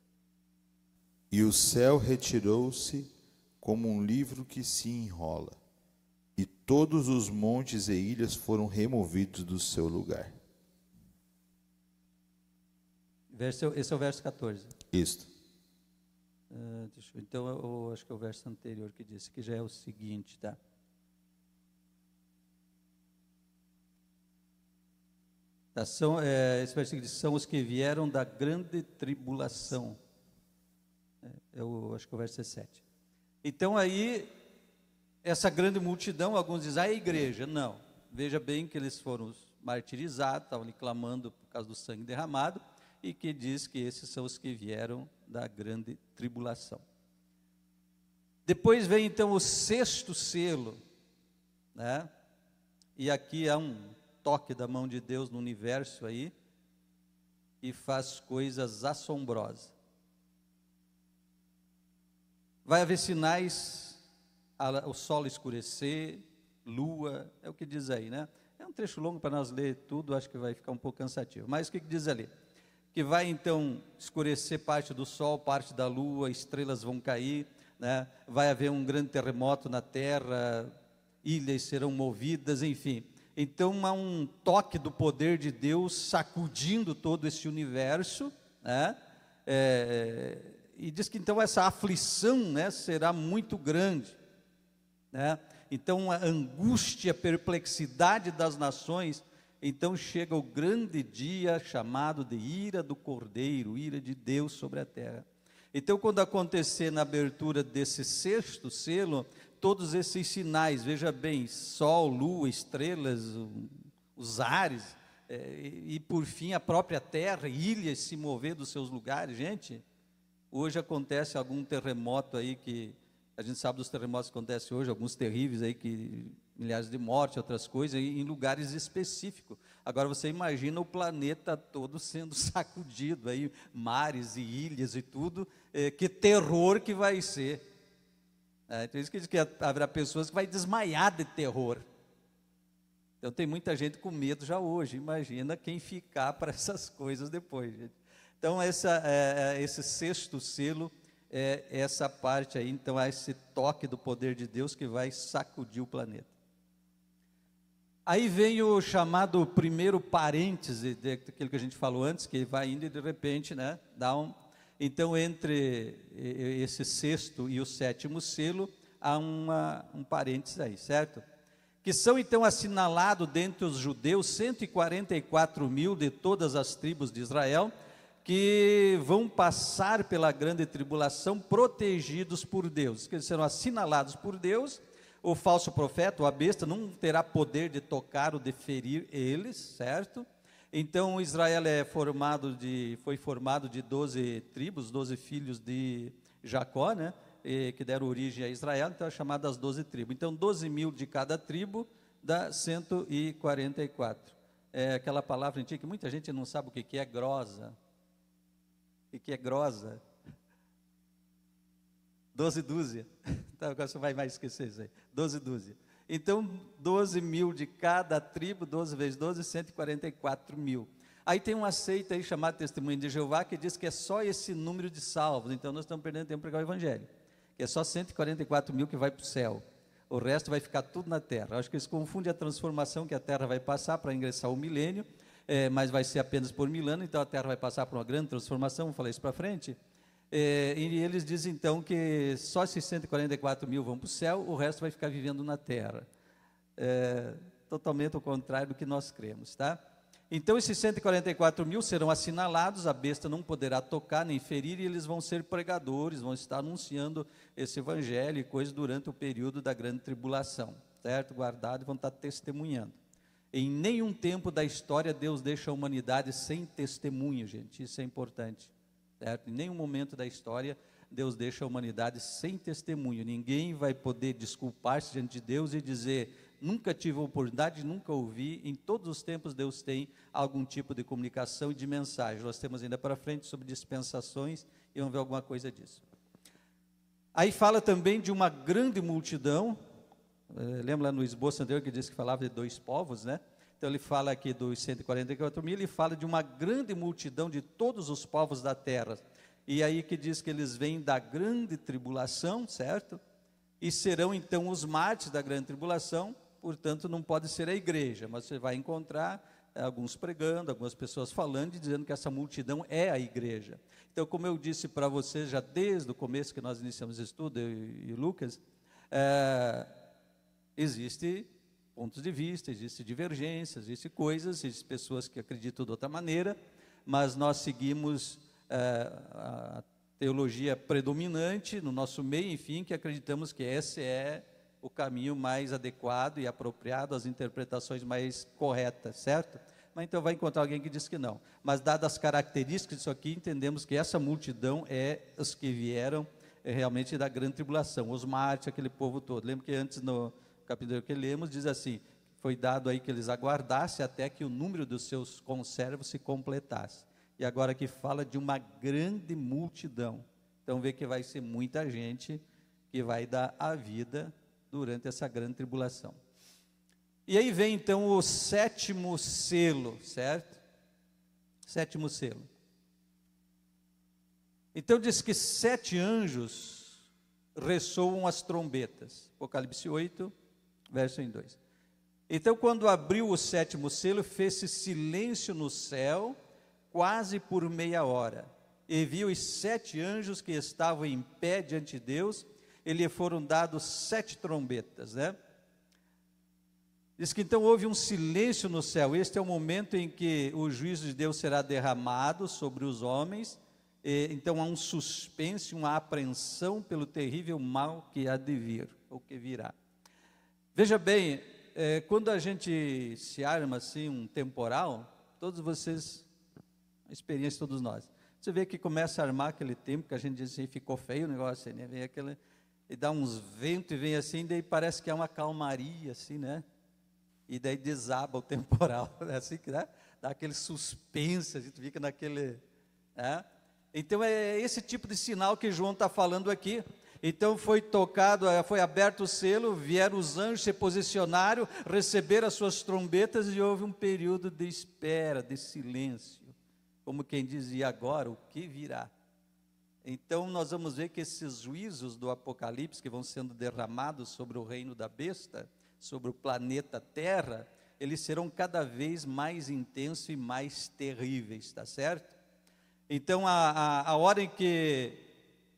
E o céu retirou-se como um livro que se enrola, e todos os montes e ilhas foram removidos do seu lugar. Esse é o verso 14. Isto. Então, eu acho que é o verso anterior que disse, que já é o seguinte, tá? Esse versículo diz, são os que vieram da grande tribulação. Eu acho que é o verso 17. Então, aí, essa grande multidão, alguns dizem, é a igreja. Não, veja bem que eles foram martirizados, estavam ali clamando por causa do sangue derramado, e que diz que esses são os que vieram da grande tribulação. Depois vem então o sexto selo, né? E aqui há um toque da mão de Deus no universo aí, e faz coisas assombrosas. vai haver sinais, o sol escurecer, lua, é o que diz aí, né? É um trecho longo para nós ler tudo, acho que vai ficar um pouco cansativo. Mas o que diz ali? Que vai então escurecer parte do sol, parte da lua, estrelas vão cair, né? Vai haver um grande terremoto na terra, ilhas serão movidas, enfim. Então há um toque do poder de Deus sacudindo todo esse universo, né? E diz que então essa aflição, né, será muito grande, né? Então a angústia, a perplexidade das nações, então chega o grande dia chamado de ira do Cordeiro, ira de Deus sobre a terra. Então quando acontecer na abertura desse sexto selo, todos esses sinais, veja bem, sol, lua, estrelas, os ares, e por fim a própria terra, ilhas se mover dos seus lugares. Gente, hoje acontece algum terremoto aí que, a gente sabe dos terremotos que acontecem hoje, alguns terríveis aí, que milhares de mortes, outras coisas, em lugares específicos. Agora você imagina o planeta todo sendo sacudido, aí, mares e ilhas e tudo, que terror que vai ser. Então isso que diz que haverá pessoas que vai desmaiar de terror. Então tem muita gente com medo já hoje, imagina quem ficar para essas coisas depois, gente. Então esse sexto selo é essa parte aí, então há esse toque do poder de Deus que vai sacudir o planeta. Aí vem o chamado primeiro parêntese, daquilo que a gente falou antes, que vai indo e de repente, né, dá um... Então, entre esse sexto e o sétimo selo, há um parênteses aí, certo? Que são, então, assinalados dentre os judeus 144 mil de todas as tribos de Israel, que vão passar pela grande tribulação protegidos por Deus, que eles serão assinalados por Deus. O falso profeta, ou a besta, não terá poder de tocar ou de ferir eles, certo? Então Israel foi formado de 12 tribos, 12 filhos de Jacó, né? Que deram origem a Israel, então é chamado as 12 tribos. Então 12 mil de cada tribo dá 144. É aquela palavra antiga que muita gente não sabe o que é grosa. O que é grosa? 12 dúzia. Então agora você vai mais esquecer isso aí. 12 dúzia. Então, 12 mil de cada tribo, 12 vezes 12, 144 mil. Aí tem uma seita aí chamada Testemunho de Jeová, que diz que é só esse número de salvos. Então nós estamos perdendo tempo para pregar o Evangelho. Que é só 144 mil que vai para o céu. O resto vai ficar tudo na terra. Acho que eles confundem a transformação que a terra vai passar para ingressar o milênio, mas vai ser apenas por 1000 anos, então a terra vai passar por uma grande transformação, vou falar isso para frente. E eles dizem então que só esses 144 mil vão para o céu, o resto vai ficar vivendo na terra. Totalmente o contrário do que nós cremos, tá? Então esses 144 mil serão assinalados, a besta não poderá tocar nem ferir, e eles vão ser pregadores, vão estar anunciando esse evangelho e coisas durante o período da grande tribulação, certo? Guardado, e vão estar testemunhando. Em nenhum tempo da história Deus deixa a humanidade sem testemunho, gente, isso é importante. Certo? Em nenhum momento da história Deus deixa a humanidade sem testemunho. Ninguém vai poder desculpar-se diante de Deus e dizer: nunca tive a oportunidade, nunca ouvi. Em todos os tempos Deus tem algum tipo de comunicação e de mensagem. Nós temos ainda para frente sobre dispensações e vamos ver alguma coisa disso. Aí fala também de uma grande multidão. Lembra lá no esboço anterior que disse que falava de 2 povos, né? Então ele fala aqui dos 144 mil, ele fala de uma grande multidão de todos os povos da terra. E aí que diz que eles vêm da grande tribulação, certo? E serão então os mártires da grande tribulação, portanto não pode ser a igreja, mas você vai encontrar alguns pregando, algumas pessoas falando e dizendo que essa multidão é a igreja. Então, como eu disse para vocês já desde o começo que nós iniciamos o estudo, eu e Lucas, existe pontos de vista, existe divergências, existe coisas, existem pessoas que acreditam de outra maneira, mas nós seguimos a teologia predominante no nosso meio, enfim, que acreditamos que esse é o caminho mais adequado e apropriado, as interpretações mais corretas, certo? Mas então vai encontrar alguém que diz que não. Mas dadas as características disso aqui, entendemos que essa multidão é os que vieram realmente da grande tribulação, os mártires, aquele povo todo. Lembra que antes no capítulo que lemos, diz assim: foi dado aí que eles aguardassem até que o número dos seus conservos se completasse. E agora aqui fala de uma grande multidão. Então vê que vai ser muita gente que vai dar a vida durante essa grande tribulação. E aí vem então o 7º selo, certo? 7º selo. Então diz que 7 anjos ressoam as trombetas. Apocalipse 8, verso 2. Então, quando abriu o 7º selo, fez-se silêncio no céu, quase por meia hora. E viu os 7 anjos que estavam em pé diante de Deus, e lhe foram dados 7 trombetas, né? Diz que então houve um silêncio no céu. Este é o momento em que o juízo de Deus será derramado sobre os homens. Então há um suspense, uma apreensão pelo terrível mal que há de vir, ou que virá. Veja bem, quando a gente se arma assim, um temporal, todos vocês, a experiência de todos nós, você vê que começa a armar aquele tempo, que a gente diz assim, ficou feio o negócio, né? Vem aquele, e dá uns ventos, e vem assim, daí parece que é uma calmaria, assim, né? E daí desaba o temporal, né? Assim que dá aquele suspense, a gente fica naquele... né? Então é esse tipo de sinal que João está falando aqui. Então foi tocado, foi aberto o selo, vieram os anjos, se posicionaram, receberam as suas trombetas e houve um período de espera, de silêncio, como quem dizia agora, o que virá? Então nós vamos ver que esses juízos do Apocalipse que vão sendo derramados sobre o reino da besta, sobre o planeta Terra, eles serão cada vez mais intensos e mais terríveis, tá certo? Então a hora em que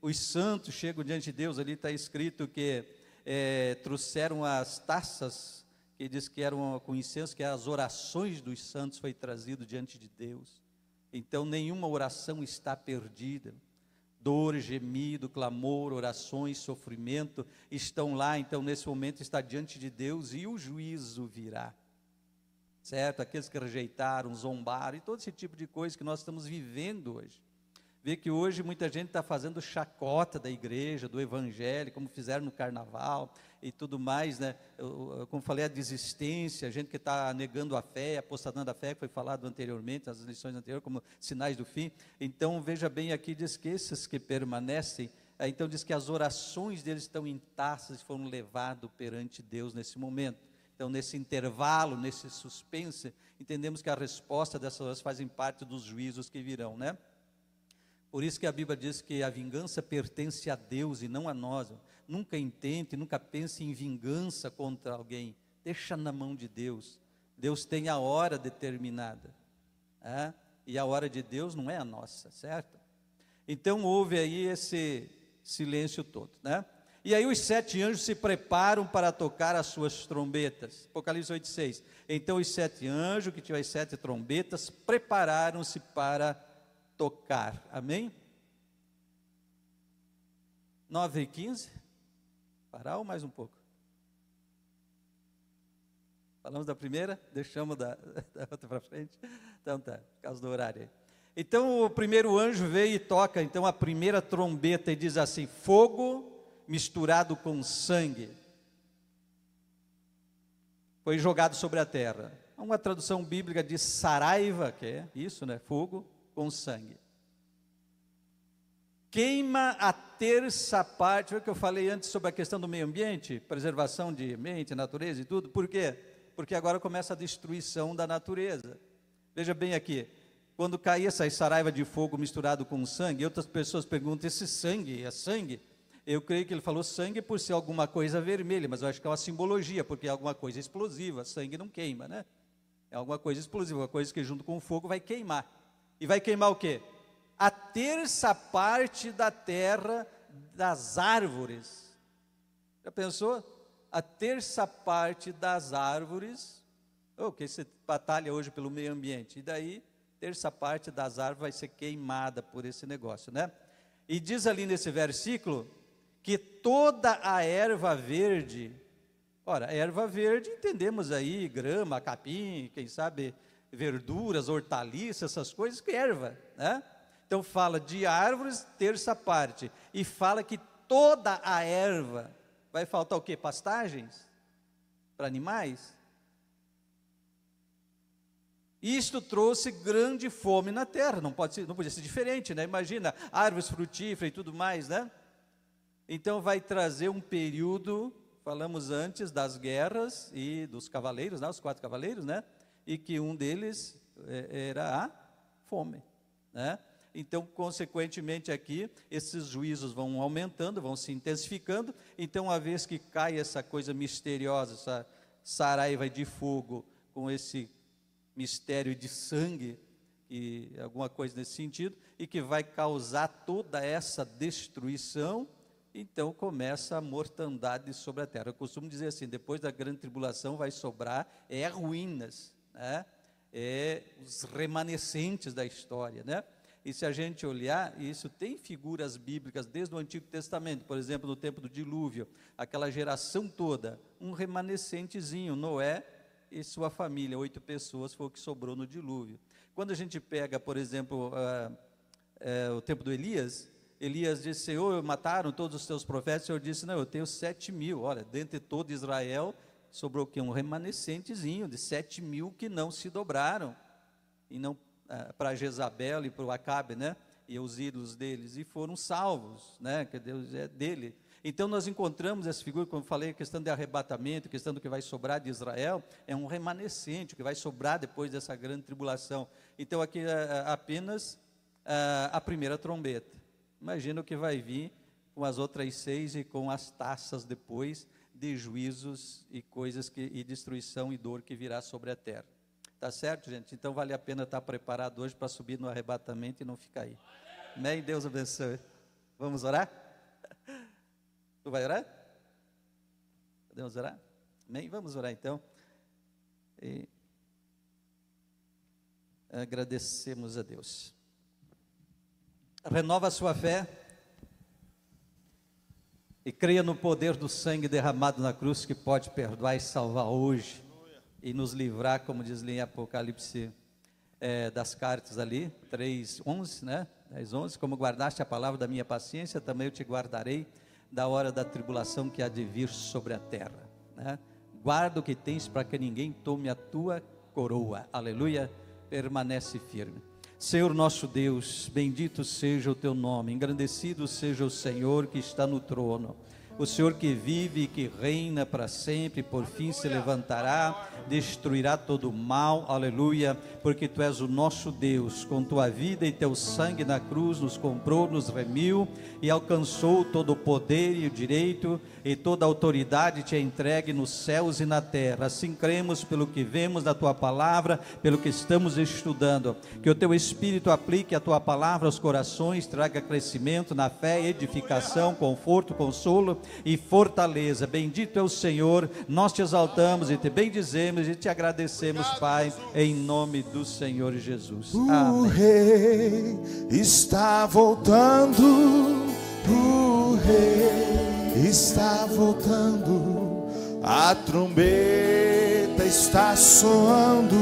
os santos chegam diante de Deus, ali está escrito que trouxeram as taças, que diz que eram com incenso, que as orações dos santos foi trazido diante de Deus. Então nenhuma oração está perdida. Dor, gemido, clamor, orações, sofrimento estão lá. Então nesse momento está diante de Deus e o juízo virá, certo? Aqueles que rejeitaram, zombaram e todo esse tipo de coisa que nós estamos vivendo hoje. Vê que hoje muita gente está fazendo chacota da igreja, do evangelho, como fizeram no carnaval e tudo mais, né? Como falei, a desistência, a gente que está negando a fé, apostatando a fé, que foi falado anteriormente, nas lições anteriores, como sinais do fim. Então, veja bem, aqui diz que esses que permanecem, então diz que as orações deles estão em taças e foram levados perante Deus nesse momento. Então, nesse intervalo, nesse suspense, entendemos que a resposta dessas orações fazem parte dos juízos que virão, né? Por isso que a Bíblia diz que a vingança pertence a Deus e não a nós. Nunca intente, nunca pense em vingança contra alguém. Deixa na mão de Deus. Deus tem a hora determinada. E a hora de Deus não é a nossa, certo? Então houve aí esse silêncio todo, né? E aí os 7 anjos se preparam para tocar as suas trombetas. Apocalipse 8,6. Então os 7 anjos, que tinham as 7 trombetas, prepararam-se para tocar. Amém? 9:15. Parar ou mais um pouco? Falamos da primeira, deixamos da outra para frente. Então tá, por causa do horário aí. Então o primeiro anjo veio e toca então a primeira trombeta e diz assim: fogo misturado com sangue foi jogado sobre a terra. Uma tradução bíblica diz saraiva, que é isso, né? Fogo com sangue. Queima a terça parte. Foi o que eu falei antes sobre a questão do meio ambiente, preservação de ambiente, natureza e tudo. Por quê? Porque agora começa a destruição da natureza. Veja bem aqui, quando caía essa saraiva de fogo misturado com sangue, outras pessoas perguntam: esse sangue é sangue? Eu creio que ele falou sangue por ser alguma coisa vermelha, mas eu acho que é uma simbologia, porque é alguma coisa explosiva. Sangue não queima, né? É alguma coisa explosiva, uma coisa que junto com o fogo vai queimar. E vai queimar o quê? A terça parte da terra, das árvores. Já pensou? A terça parte das árvores. Que você batalha hoje pelo meio ambiente. E daí, terça parte das árvores vai ser queimada por esse negócio, né? E diz ali nesse versículo que toda a erva verde. Ora, erva verde, entendemos aí, grama, capim, quem sabe verduras, hortaliças, essas coisas, que erva, né? Então fala de árvores, terça parte, e fala que toda a erva, vai faltar o quê? Pastagens? Para animais? Isto trouxe grande fome na terra, não podia ser diferente, né? Imagina, árvores frutíferas e tudo mais, né? Então vai trazer um período, falamos antes das guerras e dos cavaleiros, né, os 4 cavaleiros, né, e que um deles era a fome, né? Então, consequentemente aqui, esses juízos vão aumentando, vão se intensificando. Então, uma vez que cai essa coisa misteriosa, essa saraiva de fogo, com esse mistério de sangue, e alguma coisa nesse sentido, e que vai causar toda essa destruição, então começa a mortandade sobre a terra. Eu costumo dizer assim, depois da grande tribulação vai sobrar ruínas, né? Os remanescentes da história, né? E se a gente olhar, isso tem figuras bíblicas desde o Antigo Testamento, por exemplo, no tempo do dilúvio, aquela geração toda, um remanescentezinho, Noé e sua família, 8 pessoas foi o que sobrou no dilúvio. Quando a gente pega, por exemplo, o tempo do Elias disse, Senhor, mataram todos os teus profetas. O Senhor disse, não, eu tenho 7.000, olha, dentre todo Israel, sobrou o quê? Um remanescentezinho de 7.000 que não se dobraram, e não para Jezabel e para o Acabe, né, e os ídolos deles, e foram salvos, né, que Deus é dele. Então nós encontramos essa figura, como eu falei, a questão de arrebatamento, a questão do que vai sobrar de Israel, é um remanescente, o que vai sobrar depois dessa grande tribulação. Então aqui apenas a primeira trombeta. Imagina o que vai vir com as outras 6 e com as taças depois de juízos e coisas e destruição e dor que virá sobre a terra. Tá certo, gente? Então vale a pena estar preparado hoje para subir no arrebatamento e não ficar aí. Amém? Deus abençoe. Vamos orar? Tu vai orar? Podemos orar? Amém? Vamos orar então. E agradecemos a Deus. Renova a sua fé e creia no poder do sangue derramado na cruz, que pode perdoar e salvar hoje e nos livrar, como diz ali em Apocalipse, das cartas ali, 3:11, né? 10:11, como guardaste a palavra da minha paciência, também eu te guardarei da hora da tribulação que há de vir sobre a terra, né? Guarda o que tens para que ninguém tome a tua coroa, aleluia, permanece firme. Senhor nosso Deus, bendito seja o teu nome, engrandecido seja o Senhor que está no trono, o Senhor que vive e que reina para sempre, por fim se levantará, destruirá todo o mal, aleluia, porque tu és o nosso Deus, com tua vida e teu sangue na cruz nos comprou, nos remiu e alcançou todo o poder e o direito, e toda a autoridade te é entregue nos céus e na terra. Assim cremos pelo que vemos na tua palavra, pelo que estamos estudando, que o teu Espírito aplique a tua palavra aos corações, traga crescimento na fé, edificação, conforto, consolo e fortaleza. Bendito é o Senhor, nós te exaltamos e te bendizemos e te agradecemos, Pai, em nome do Senhor Jesus. O Rei está voltando, o Rei está voltando, a trombeta está soando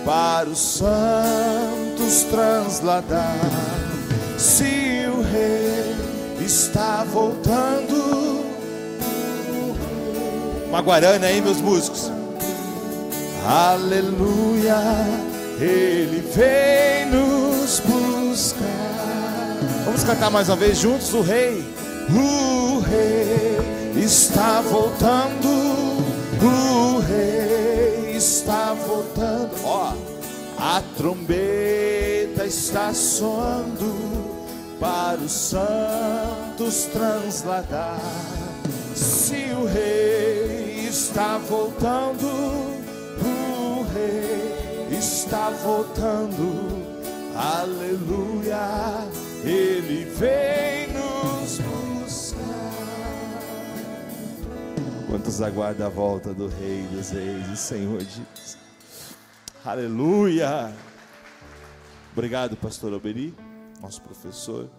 para os santos transladar. Se o Rei está voltando, uma guarana aí, meus músicos, aleluia, Ele vem nos buscar. Vamos cantar mais uma vez juntos, o Rei está voltando, o Rei está voltando, ó, a trombeta está soando para os santos transladar. Se o Rei está voltando, o Rei está voltando, aleluia, Ele vem nos buscar. Quantos aguardam a volta do Rei dos Reis e Senhor Jesus? Aleluia. Obrigado, pastor Oberi, nosso professor.